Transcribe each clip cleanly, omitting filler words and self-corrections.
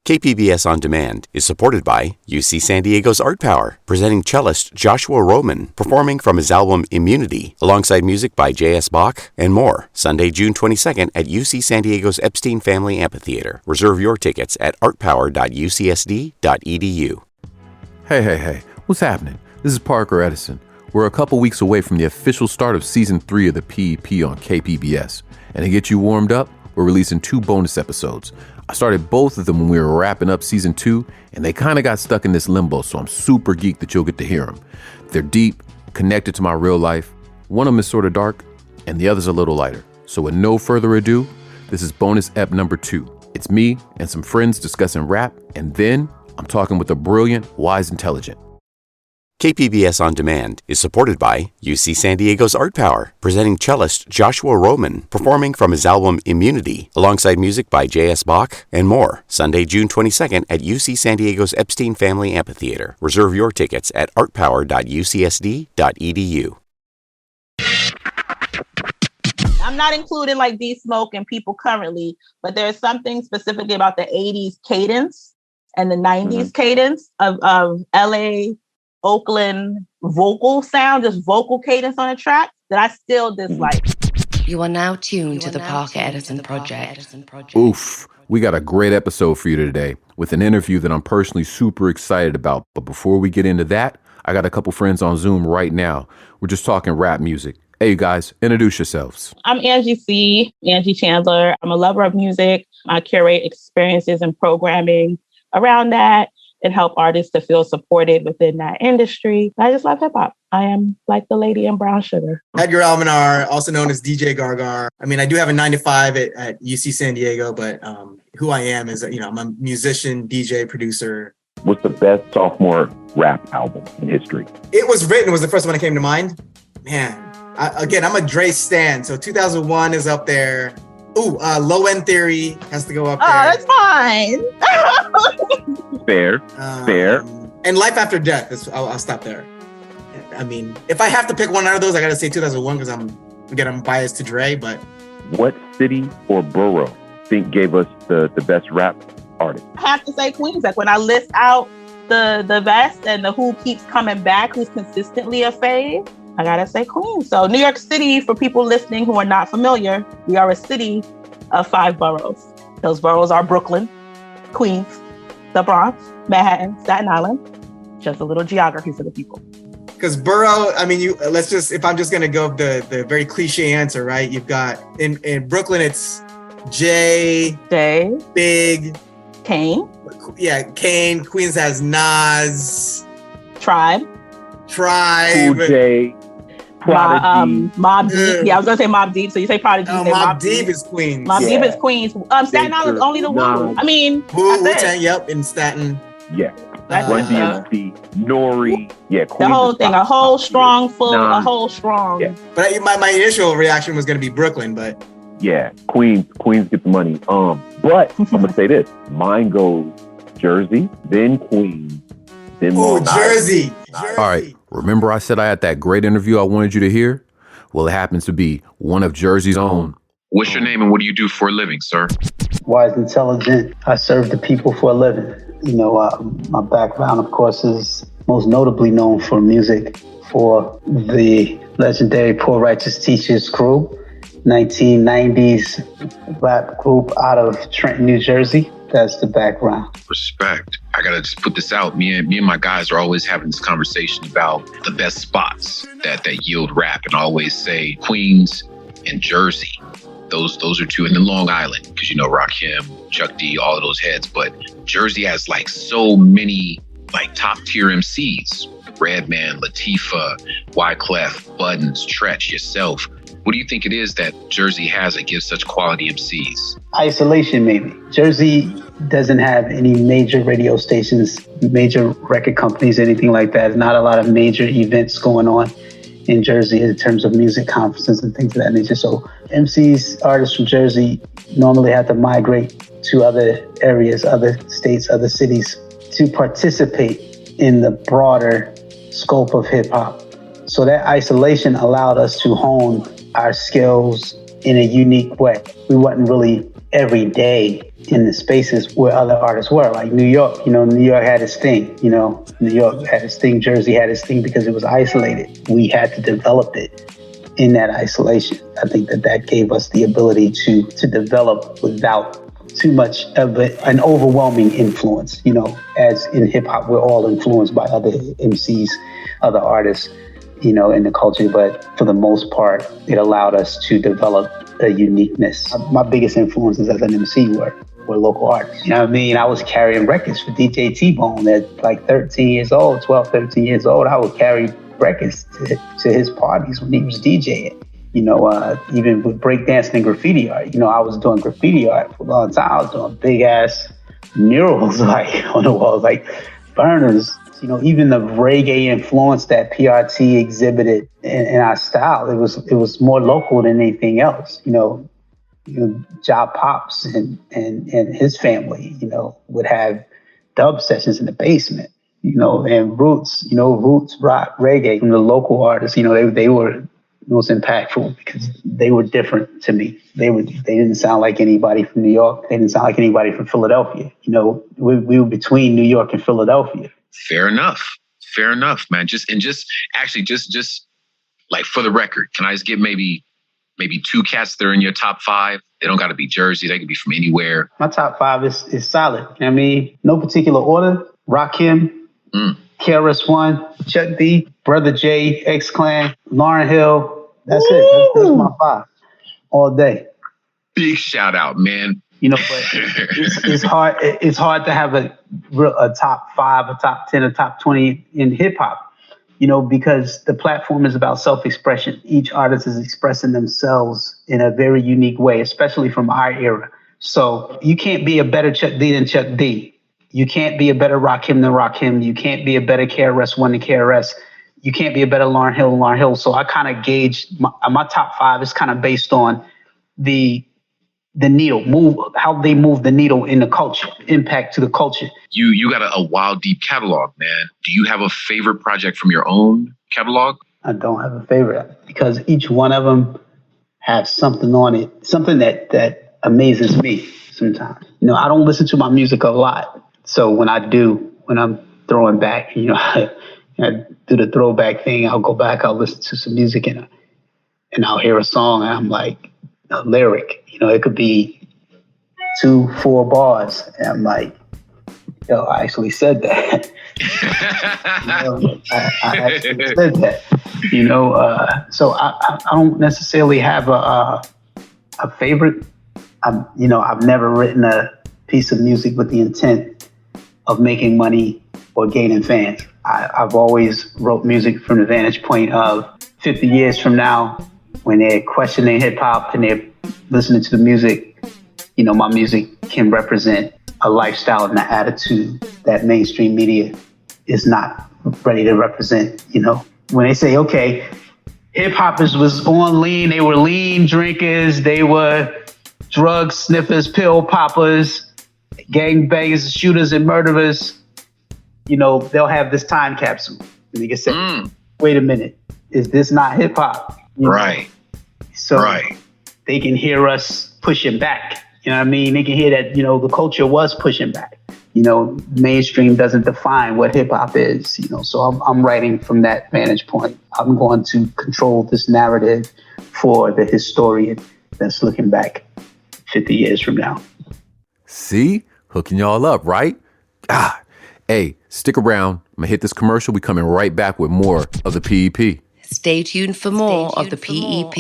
KPBS On Demand is supported by UC San Diego's Art Power, presenting cellist Joshua Roman, performing from his album Immunity, alongside music by J.S. Bach and more, Sunday, June 22nd at UC San Diego's Epstein Family Amphitheater. Reserve your tickets at artpower.ucsd.edu. Hey, what's happening? This is Parker Edison. We're a couple weeks away from the official start of Season 3 of the PEP on KPBS. And to get you warmed up, we're releasing 2 bonus episodes. I started both of them when we were wrapping up Season 2, and they kind of got stuck in this limbo, so I'm super geeked that you'll get to hear them. They're deep, connected to my real life. One of them is sort of dark, and the other's a little lighter. So with no further ado, this is bonus ep number 2. It's me and some friends discussing rap, and then I'm talking with a brilliant, wise, intelligent. KPBS On Demand is supported by UC San Diego's Art Power, presenting cellist Joshua Roman, performing from his album Immunity, alongside music by J.S. Bach and more, Sunday, June 22nd at UC San Diego's Epstein Family Amphitheater. Reserve your tickets at artpower.ucsd.edu. I'm not including like D-Smoke and people currently, but there's something specifically about the 80s cadence and the 90s cadence of LA, Oakland vocal sound, just vocal cadence on a track that I still dislike. You are now tuned to the Parker Edison Project. Oof, we got a great episode for you today with an interview that I'm personally super excited about. But before we get into that, I got a couple friends on Zoom right now. We're just talking rap music. Hey, you guys, introduce yourselves. I'm Angie Chandler. I'm a lover of music. I curate experiences and programming around that and help artists to feel supported within that industry. I just love hip hop. I am like the lady in brown sugar. Edgar Almanar, also known as DJ Gargar. I mean, I do have a 9 to 5 at UC San Diego, but who I am is, I'm a musician, DJ, producer. What's the best sophomore rap album in history? It Was Written was the first one that came to mind. Man, I'm a Dre stan, so 2001 is up there. Ooh, Low End Theory has to go up there. Oh, that's fine. Fair. And Life After Death, I'll stop there. I mean, if I have to pick one out of those, I got to say 2001 because I'm biased to Dre, but. What city or borough think gave us the best rap artist? I have to say Queens. Like when I list out the best and the who keeps coming back, who's consistently a fave, I gotta say Queens. So New York City, for people listening who are not familiar, we are a city of 5 boroughs. Those boroughs are Brooklyn, Queens, the Bronx, Manhattan, Staten Island. Just a little geography for the people. Because borough, I mean, if I'm just gonna go the very cliche answer, right? You've got in Brooklyn, it's J, Big, Kane. Yeah, Kane. Queens has Nas, Tribe, Cool J, Prodigy. Mob Deep. Yeah, I was gonna say Mob Deep. So you say Prodigy. No, Mob Deep is Queens. Mob Deep is Queens. Staten Island is only the Wu. I mean, Wu-Tang, yep, in Staten. Yeah. Run DMC, Nori. Yeah, Queens. The whole thing, a whole strong. Yeah. But my initial reaction was gonna be Brooklyn, but. Yeah, Queens get the money. But I'm gonna say this: mine goes Jersey, then Queens, then Long Island. Jersey. All right, remember I said I had that great interview I wanted you to hear? Well, it happens to be one of Jersey's own. What's your name and what do you do for a living, sir? Wise, intelligent. I serve the people for a living. My background, of course, is most notably known for music, for the legendary Poor Righteous Teachers crew, 1990s rap group out of Trenton, New Jersey. That's the background. Respect. I gotta just put this out. Me and my guys are always having this conversation about the best spots that yield rap, and I always say Queens and Jersey. Those are 2, and then Long Island, because Rakim, Chuck D, all of those heads. But Jersey has like so many like top tier MCs: Redman, Latifah, Wyclef, Buttons, Tretch, yourself. What do you think it is that Jersey has that gives such quality MCs? Isolation, maybe. Jersey doesn't have any major radio stations, major record companies, anything like that. Not a lot of major events going on in Jersey in terms of music conferences and things of that nature. So MCs, artists from Jersey normally have to migrate to other areas, other states, other cities to participate in the broader scope of hip hop. So that isolation allowed us to hone our skills in a unique way. We wasn't really every day in the spaces where other artists were. Like New York, New York had its thing, New York had its thing, Jersey had its thing because it was isolated. We had to develop it in that isolation. I think that gave us the ability to develop without too much of an overwhelming influence. As in hip hop, we're all influenced by other MCs, other artists, in the culture. But for the most part, it allowed us to develop a uniqueness. My biggest influences as an MC were local artists. You know what I mean? I was carrying records for DJ T-Bone at like 13 years old, 12, 13 years old. I would carry records to his parties when he was DJing. Even with breakdancing and graffiti art, I was doing graffiti art for a long time. I was doing big ass murals on the walls, like burners. Even the reggae influence that PRT exhibited in our style, it was more local than anything else. Job Pops and his family, would have dub sessions in the basement. And roots rock, reggae from the local artists. They were most impactful because they were different to me. They didn't sound like anybody from New York. They didn't sound like anybody from Philadelphia. We were between New York and Philadelphia. Fair enough, man. Just like for the record, can I just get maybe 2 cats that are in your top 5? They don't got to be Jersey. They could be from anywhere. My top 5 is solid. I mean, no particular order. Rakim, KRS-One, Chuck D, Brother J, X-Clan, Lauryn Hill. That's it. That's my 5 all day. Big shout out, man. But it's hard. It's hard to have a top 5, a top 10, a top 20 in hip hop. Because the platform is about self-expression. Each artist is expressing themselves in a very unique way, especially from our era. So you can't be a better Chuck D than Chuck D. You can't be a better Rakim than Rakim. You can't be a better KRS-One than KRS. You can't be a better Lauryn Hill than Lauryn Hill. So I kind of gauge my top 5 is kind of based on the needle, how they move the needle in the culture, impact to the culture. You got a wild, deep catalog, man. Do you have a favorite project from your own catalog? I don't have a favorite because each one of them has something on it, something that amazes me sometimes. I don't listen to my music a lot. So when I'm throwing back, I do the throwback thing, I'll go back, I'll listen to some music and I'll hear a song and I'm like, a lyric, it could be 2-4 bars. And I'm like, I actually said that. I actually said that. So I don't necessarily have a favorite. I've never written a piece of music with the intent of making money or gaining fans. I've always wrote music from the vantage point of 50 years from now, when they're questioning hip hop and they're listening to the music, my music can represent a lifestyle and an attitude that mainstream media is not ready to represent. When they say, okay, hip hoppers was on lean, they were lean drinkers, they were drug sniffers, pill poppers, gangbangers, shooters, and murderers. They'll have this time capsule. And they can say, wait a minute, is this not hip hop? Right. So they can hear us pushing back. You know what I mean? They can hear that, the culture was pushing back. Mainstream doesn't define what hip hop is, so I'm writing from that vantage point. I'm going to control this narrative for the historian that's looking back 50 years from now. See? Hooking y'all up, right? Hey, stick around. I'm going to hit this commercial. We coming right back with more of the PEP. Stay tuned for more of the PEP.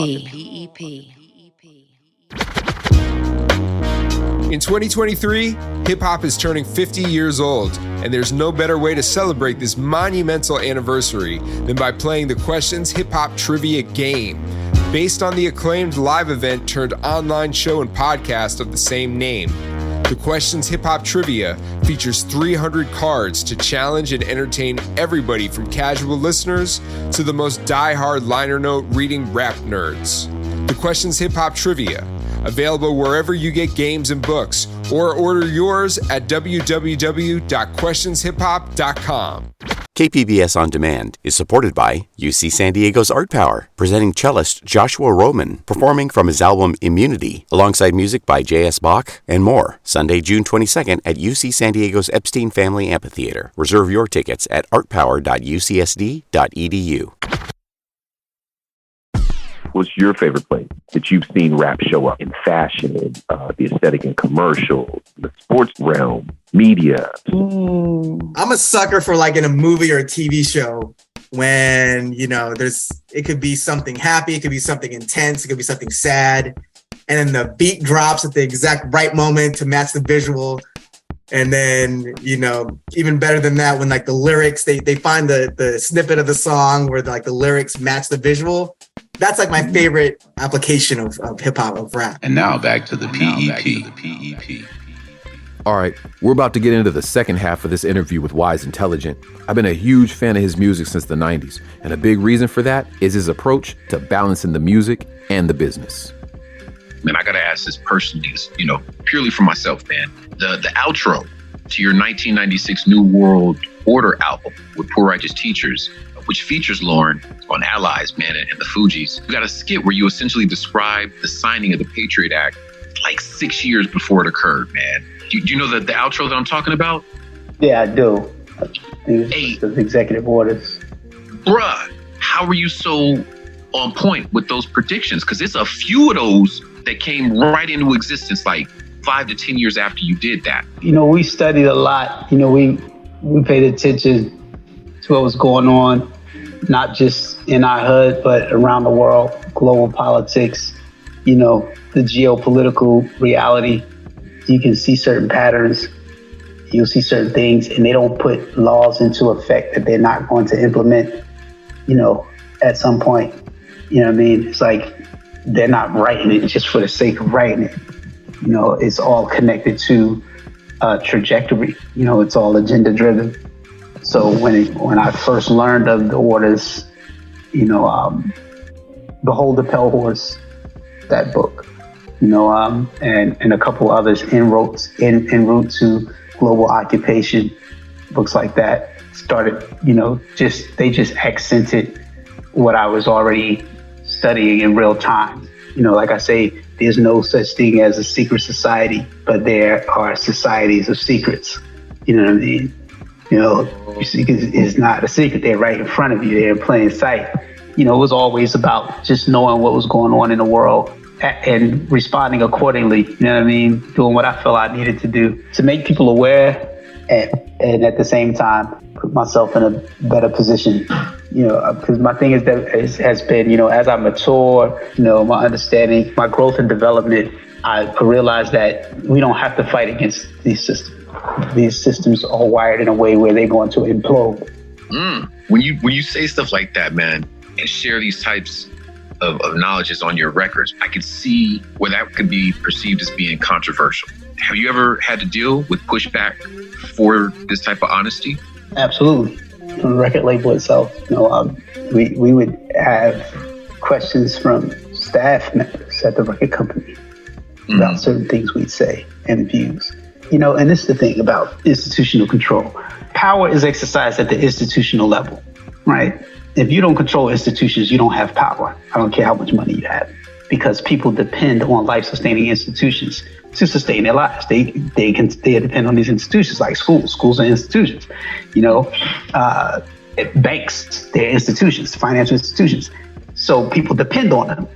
In 2023, hip-hop is turning 50 years old, and there's no better way to celebrate this monumental anniversary than by playing the Questions Hip-Hop Trivia Game, based on the acclaimed live event turned online show and podcast of the same name. The Questions Hip Hop Trivia features 300 cards to challenge and entertain everybody from casual listeners to the most die-hard liner note reading rap nerds. The Questions Hip Hop Trivia, available wherever you get games and books, or order yours at www.questionshiphop.com. KPBS On Demand is supported by UC San Diego's Art Power, presenting cellist Joshua Roman, performing from his album Immunity, alongside music by J.S. Bach and more. Sunday, June 22nd at UC San Diego's Epstein Family Amphitheater. Reserve your tickets at artpower.ucsd.edu. What's your favorite place that you've seen rap show up in fashion, the aesthetic and commercials, the sports realm, media? I'm a sucker for like in a movie or a TV show when, it could be something happy, it could be something intense, it could be something sad. And then the beat drops at the exact right moment to match the visual. And then, even better than that, when like the lyrics, they find the snippet of the song where like the lyrics match the visual. That's like my favorite application of hip hop, of rap. And now back to the PEP. All right, we're about to get into the second half of this interview with Wise Intelligent. I've been a huge fan of his music since the 90s, and a big reason for that is his approach to balancing the music and the business. Man, I gotta ask this personally, purely for myself, man. The outro to your 1996 New World Order album with Poor Righteous Teachers, which features Lauren on Allies, man, and the Fugees. You got a skit where you essentially describe the signing of the Patriot Act like 6 years before it occurred, man. Do you know the outro that I'm talking about? Yeah, I do. The executive orders. Bruh, how were you so on point with those predictions? Because it's a few of those that came right into existence like 5 to 10 years after you did that. We studied a lot. We paid attention to what was going on, not just in our hood, but around the world, global politics, the geopolitical reality. You can see certain patterns, you'll see certain things, and they don't put laws into effect that they're not going to implement, at some point. It's like they're not writing it just for the sake of writing it. It's all connected to trajectory. It's all agenda driven. So when I first learned of the orders, Behold the Pale Horse, that book, and a couple others, en route to global occupation, books like that started, they just accented what I was already studying in real time. Like I say, there's no such thing as a secret society, but there are societies of secrets. You know what I mean? It's not a secret. They're right in front of you. They're in plain sight. It was always about just knowing what was going on in the world and responding accordingly. You know what I mean? Doing what I felt I needed to do to make people aware and at the same time put myself in a better position. Because my thing is that has been, as I mature, my understanding, my growth and development, I realized that we don't have to fight against these systems. These systems are wired in a way where they're going to implode. When you say stuff like that, man, and share these types of knowledges on your records, I could see where that could be perceived as being controversial. Have you ever had to deal with pushback for this type of honesty? Absolutely. On the record label itself, we would have questions from staff members at the record company about certain things we'd say and views. And this is the thing about institutional control. Power is exercised at the institutional level, right? If you don't control institutions, you don't have power. I don't care how much money you have, because people depend on life-sustaining institutions to sustain their lives. They depend on these institutions like schools. Schools are institutions. Banks, they're institutions, financial institutions. So people depend on them.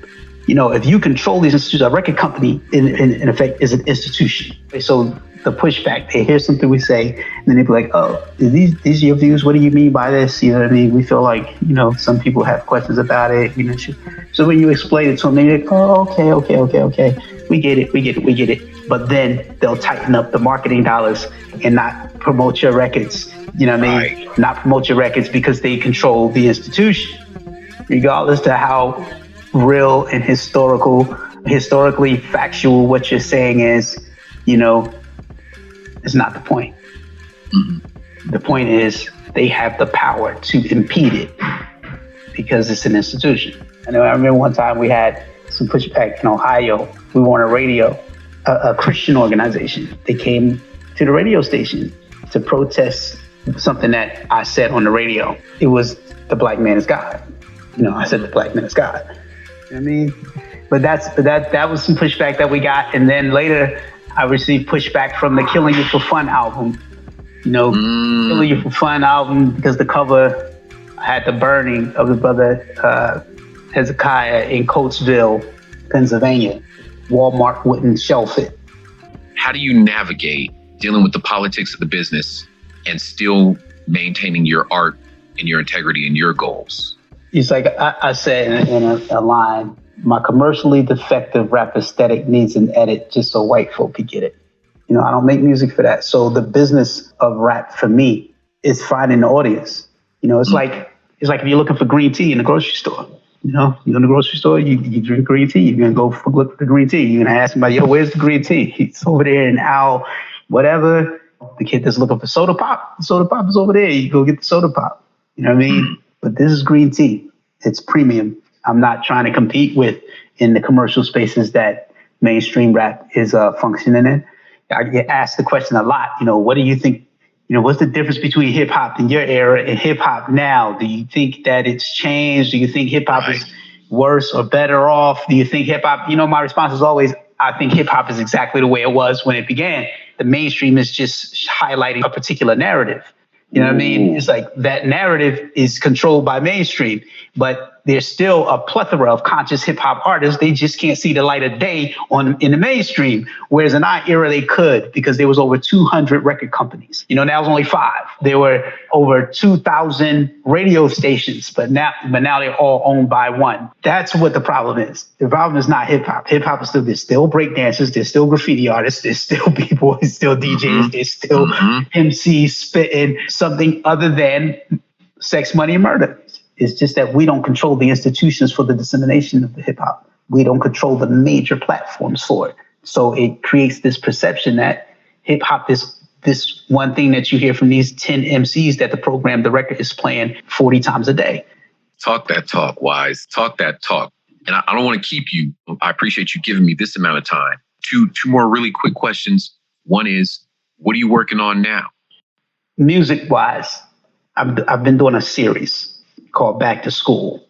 If you control these institutions, a record company in effect is an institution. So the pushback, they hear something we say, and then they be like, oh, these are your views? What do you mean by this? You know what I mean? We feel like, some people have questions about it. So when you explain it to them, they're like, oh, okay. We get it. But then they'll tighten up the marketing dollars and not promote your records. You know what I mean? Right. Not promote your records because they control the institution. Regardless to how real and historically factual what you're saying is, it's not the point. Mm-hmm. The point is they have the power to impede it because it's an institution. I remember one time we had some pushback in Ohio. We were on a radio, a Christian organization. They came to the radio station to protest something that I said on the radio. It was the black man is God. I said the black man is God. You know what I mean? But that was some pushback that we got. And then later I received pushback from the Killing You for Fun album. Killing You for Fun album, because the cover had the burning of the brother Hezekiah in Coatesville, Pennsylvania. Walmart wouldn't shelf it. How do you navigate dealing with the politics of the business and still maintaining your art and your integrity and your goals? It's like I said in a line, my commercially defective rap aesthetic needs an edit just so white folk could get it. I don't make music for that. So the business of rap for me is finding the audience. It's like if you're looking for green tea in the grocery store. You go in the grocery store, you drink green tea, you're going to go look for the green tea. You're going to ask somebody, yo, where's the green tea? It's over there in aisle, whatever. The kid that's looking for soda pop, the soda pop is over there. You go get the soda pop. You know what I mean? But this is green tea. It's premium. I'm not trying to compete with in the commercial spaces that mainstream rap is functioning in. I get asked the question a lot, what do you think, what's the difference between hip hop in your era and hip hop now? Do you think that it's changed? Do you think hip hop is worse or better off? Do you think hip hop, my response is always, I think hip hop is exactly the way it was when it began. The mainstream is just highlighting a particular narrative. You know what I mean? It's like that narrative is controlled by mainstream, but there's still a plethora of conscious hip hop artists. They just can't see the light of day in the mainstream. Whereas in our era, they could, because there was over 200 record companies. Now was only 5. There were over 2,000 radio stations, but now they're all owned by one. That's what the problem is. The problem is not hip hop. Hip hop is there's still break dancers, there's still graffiti artists, there's still b-boys, still DJs, there's still MCs spitting something other than sex, money, and murder. It's just that we don't control the institutions for the dissemination of the hip hop. We don't control the major platforms for it. So it creates this perception that hip hop is this one thing that you hear from these 10 MCs that the program director is playing 40 times a day. Talk that talk, Wise. Talk that talk. And I don't want to keep you. I appreciate you giving me this amount of time. Two more really quick questions. One is, what are you working on now? Music-wise, I've been doing a series called Back to School,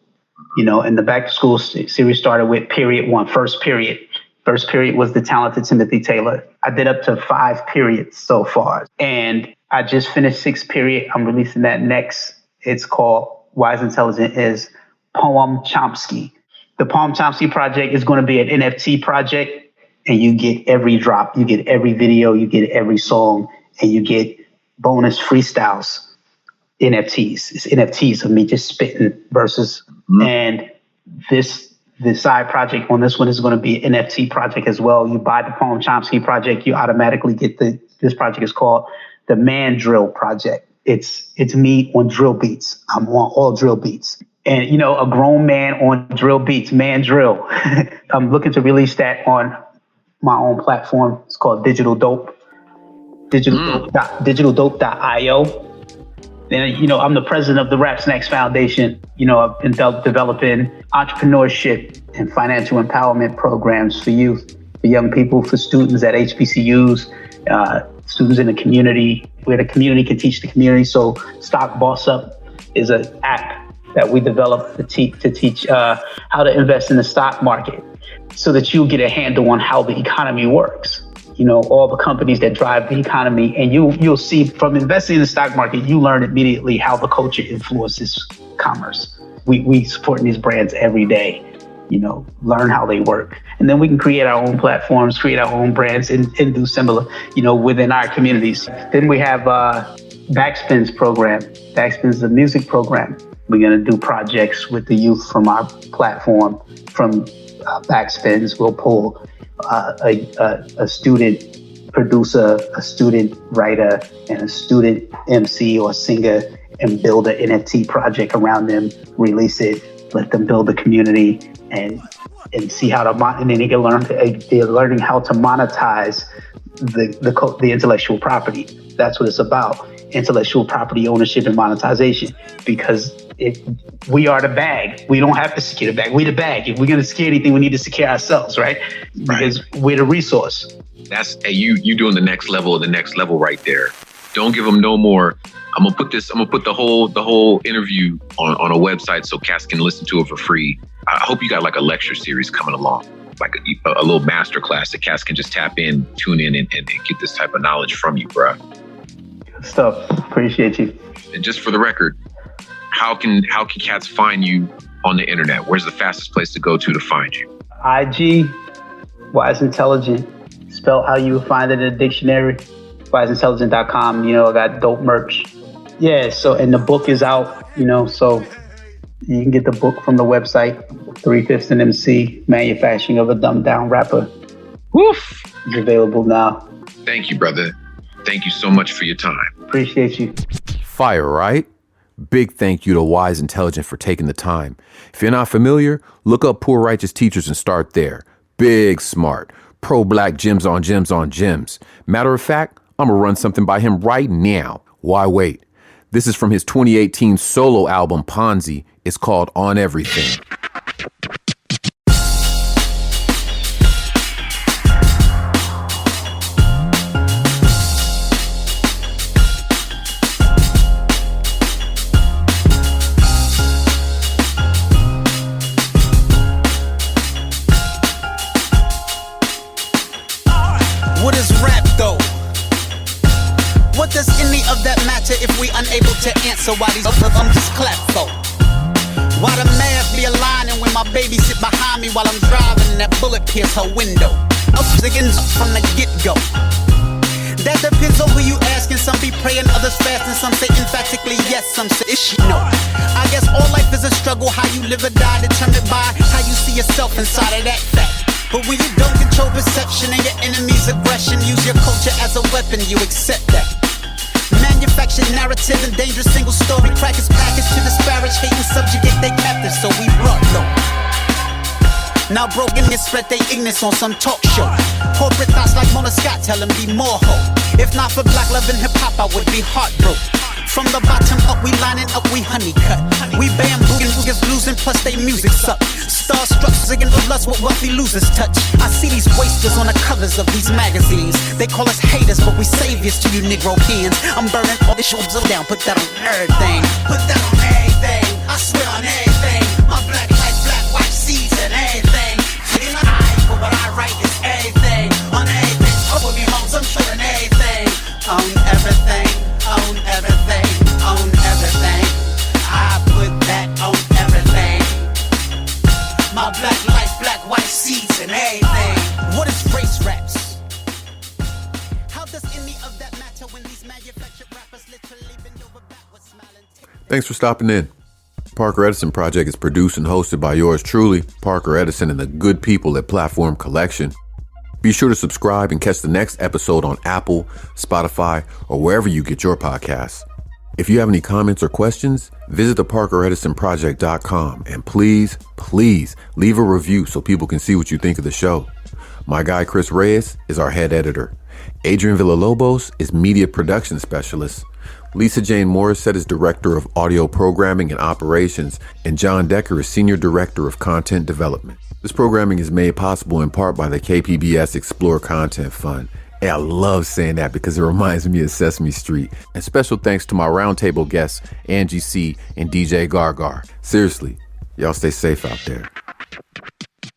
and the Back to School series started with period 1, first period. First period was the talented Timothy Taylor. I did up to 5 periods so far. And I just finished 6th period. I'm releasing that next. It's called Wise Intelligent is Poem Chomsky. The Poem Chomsky project is going to be an NFT project, and you get every drop, you get every video, you get every song, and you get bonus freestyles. NFTs. It's NFTs of me just spitting verses. And this side project on this one is going to be an NFT project as well. You buy the Poem Chomsky project, you automatically get this project is called the Man Drill Project. It's me on drill beats. I'm on all drill beats. And, a grown man on drill beats, Man Drill. I'm looking to release that on my own platform. It's called Digital Dope. Digitaldope.io. And, I'm the president of the Rap Snacks Foundation. I've been developing entrepreneurship and financial empowerment programs for youth, for young people, for students at HBCUs, students in the community, where the community can teach the community. So Stock Boss Up is an app that we developed to teach how to invest in the stock market so that you get a handle on how the economy works. All the companies that drive the economy, and you'll see from investing in the stock market, you learn immediately how the culture influences commerce. We supporting these brands every day, learn how they work. And then we can create our own platforms, create our own brands and do similar, within our communities. Then we have Backspin's program. Backspin's is a music program. We're going to do projects with the youth from our platform, from Backspins. We'll pull a student producer, a student writer, and a student MC or singer, and build an NFT project around them, release it, let them build a community, and see how to, and then they can learn. They're learning how to monetize the intellectual property. That's what it's about: intellectual property ownership and monetization. Because we are the bag. We don't have to secure the bag. We the bag. If we're going to secure anything, we need to secure ourselves, right? Because we're the resource. That's you doing the next level of the next level right there. Don't give them no more. I'm gonna put the whole interview on a website so cats can listen to it for free. I hope you got like a lecture series coming along, like a little master class that cats can just tap in, tune in, and get this type of knowledge from you, bro. Good stuff. Appreciate you. And just for the record, how can cats find you on the internet? Where's the fastest place to go to find you? IG, Wise Intelligent, spelled how you would find it in a dictionary. WiseIntelligent.com. I got dope merch. Yeah, so, and the book is out, so you can get the book from the website, 3/5 and MC, Manufacturing of a Dumbed Down Rapper. Woof! It's available now. Thank you, brother. Thank you so much for your time. Appreciate you. Fire, right? Big thank you to Wise Intelligent for taking the time. If you're not familiar, look up Poor Righteous Teachers and start there. Big smart. Pro-black gems on gems on gems. Matter of fact, I'm going to run something by him right now. Why wait? This is from his 2018 solo album, Ponzi. It's called On Everything. What is rap though? What does any of that matter if we unable to answer why these I'm just clap for? Why the math be aligning when my baby sit behind me while I'm driving and that bullet pierce her window? I'm singing from the get-go. That depends on who you asking. Some be praying, others fasting. Some say emphatically yes, some say it's no. I guess all life is a struggle. How you live or die determined by how you see yourself inside of that fact. But when you don't control perception and your enemy's aggression, use your culture as a weapon, you accept that. Manufactured narrative and dangerous single story crackers packaged to disparage, hate and subjugate they captives, so we brought low. Now brokenness spread their ignorance on some talk show. Corporate thoughts like Mona Scott tell them be more hope. If not for black love and hip hop, I would be heartbroken. From the bottom up, we lining up, we honeycut. We bambooing, who gets losing, plus they music suck. Starstruck, singing for lust, what wealthy losers touch. I see these wasters on the covers of these magazines. They call us haters, but we saviors to you Negro kids. I'm burning all the shoulders down, put that on everything. Put that on everything, I swear on everything. My black light, black, white seeds and everything. In the eye, but what I write is everything. On everything, put me home, I'm sure on everything. On everything. On everything, on everything. I put that on everything. My black life, black, white seeds and everything. What is race raps? How does any of that matter when these manufactured rappers literally bend over backwards smiling? Thanks for stopping in. Parker Edison Project is produced and hosted by yours truly, Parker Edison, and the good people at Platform Collection. Be sure to subscribe and catch the next episode on Apple, Spotify, or wherever you get your podcasts. If you have any comments or questions, visit theparkeredisonproject.com and please leave a review so people can see what you think of the show. My guy Chris Reyes is our head editor. Adrian Villalobos is media production specialist. Lisa Jane Morrisette is director of audio programming and operations, and John Decker is senior director of content development. This programming is made possible in part by the KPBS Explore Content Fund. And I love saying that because it reminds me of Sesame Street. And special thanks to my roundtable guests, Angie C. and DJ Gargar. Seriously, y'all stay safe out there.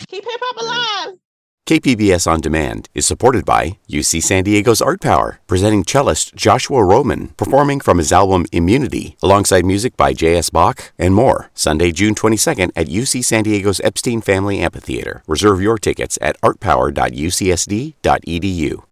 Keep hip hop alive. KPBS On Demand is supported by UC San Diego's Art Power, presenting cellist Joshua Roman, performing from his album Immunity, alongside music by J.S. Bach and more. Sunday, June 22nd at UC San Diego's Epstein Family Amphitheater. Reserve your tickets at artpower.ucsd.edu.